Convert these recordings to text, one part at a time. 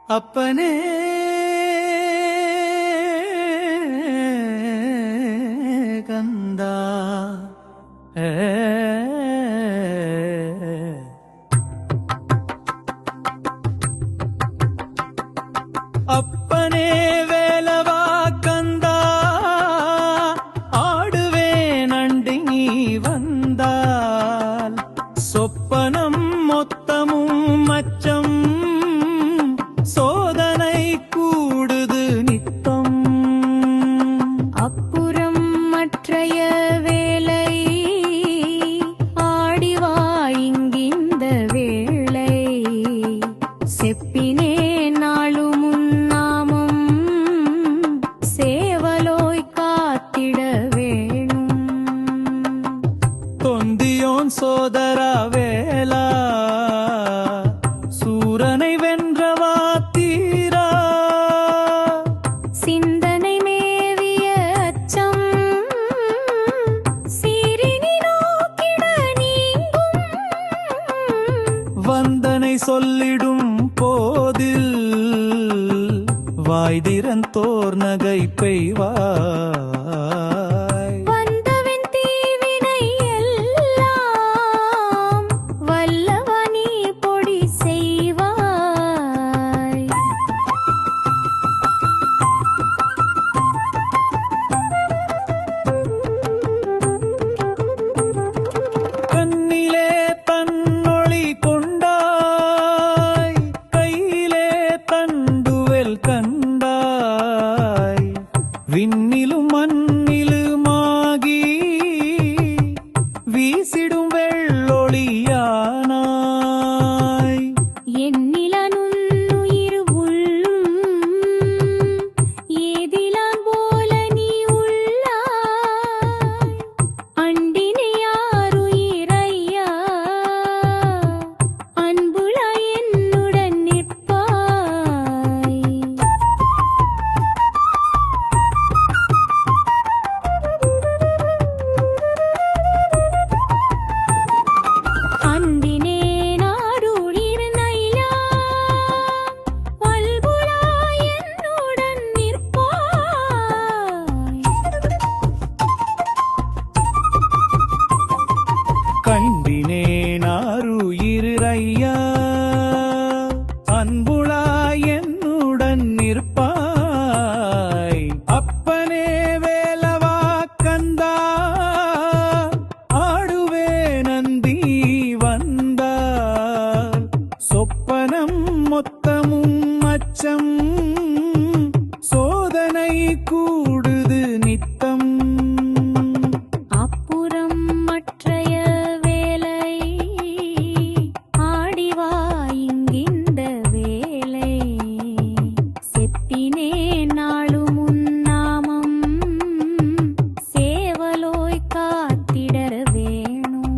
அப்பனே கந்தா அப்பனே வேலவா கந்தா ஆடுவேன் அண்டி நீ வந்தால் சொப்பனம் மொத்தமும் மச்சம் சோதனை கூடுது நித்தம் அப்புறம் மற்றைய வேலை ஆடிவா இங்கிந்த வேளை செப்பினே நாளும் நாமம் சேவலோய் காத்திட வேணும் தொந்தியோன் சோதரா வேலா சூரனை வென்றவா தீரா சிந்தனை மேவிய அச்சம் சீரினி நோக்கிட நீங்கும் வந்தனை சொல்லிடும் போதில் வாய்திறந்தோர் நகை பெய்வாய் வந்தவன் தீவினை எல்லாம் வல்லவனி பொடி செய்வாய் கண்ணிலே தன்னொளி கொண்டாய் கையிலே தண்டுவெல் கண்டாய் விண்ணிலும் மண்ணிலுமாகி வீசிடும் வெள்ளொளியானாய் என்னிலனுன்னுயிர் உள்ளும் ஏதிலான் போல நீ உள்ளாய் அண்டினை யாருயிரையா அன்புளாய் என்னுடன் நிற்பாய் அன்பினே நாடுயிர் நையா அல்புளாய் என்னுடன் நிற்பாய் கண்டினேனாருயிரையா அன்புளாய் என்னுடன் நிற்பாய் அப்பனே வேலவா கந்தா ஆடுவே நந்தி வந்தால் சொப்பனம் மொத்தமும் அச்சம் சோதனை கூடுது நித்தம் அப்புறம் மற்றைய வேலை ஆடிவா இங்கிந்த வேளை செப்பினே நாளும் நாமம் சேவலோய் காத்திடர வேணும்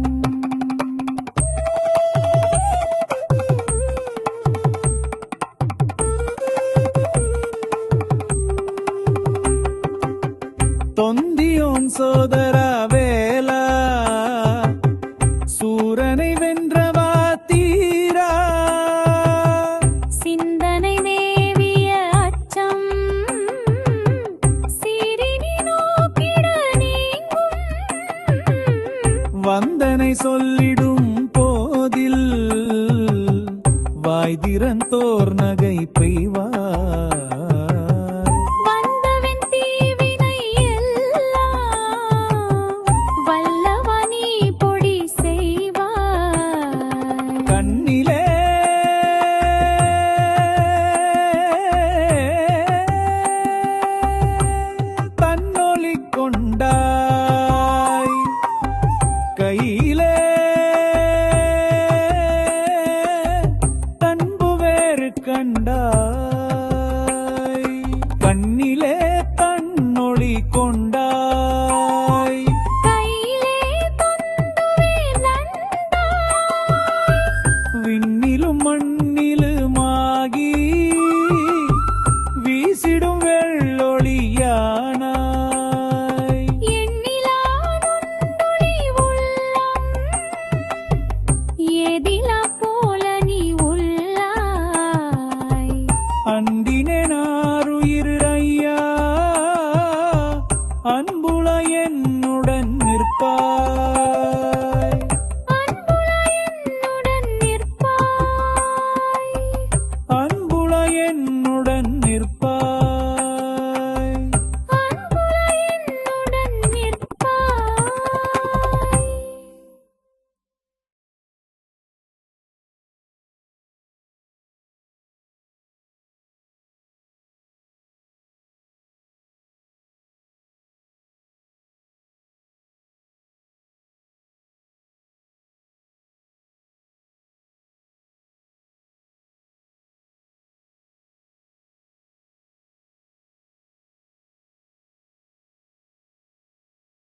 தொந்தியோன் சோதரா வேலா சூரனை வென்றவா தீரா சிந்தனை மேவிய அச்சம் சீரினி நோக்கிட நீங்கும் வந்தனை சொல்லிடும் போதில் வாய்திறந்தோர் நகை பெய்வாய் வந்தவன் தீவினை எல்லாம் வல்லவனி பொடி செய்வாய் கண்ணிலே தன்னொளி கொண்டாய் கையிலே தன்பு வேறு கண்டாய் கண்ணிலே தன்னொளி கொண்டாய் கையிலே தொண்டுவே நந்தாய் விண்ணிலும் மண்ணிலும்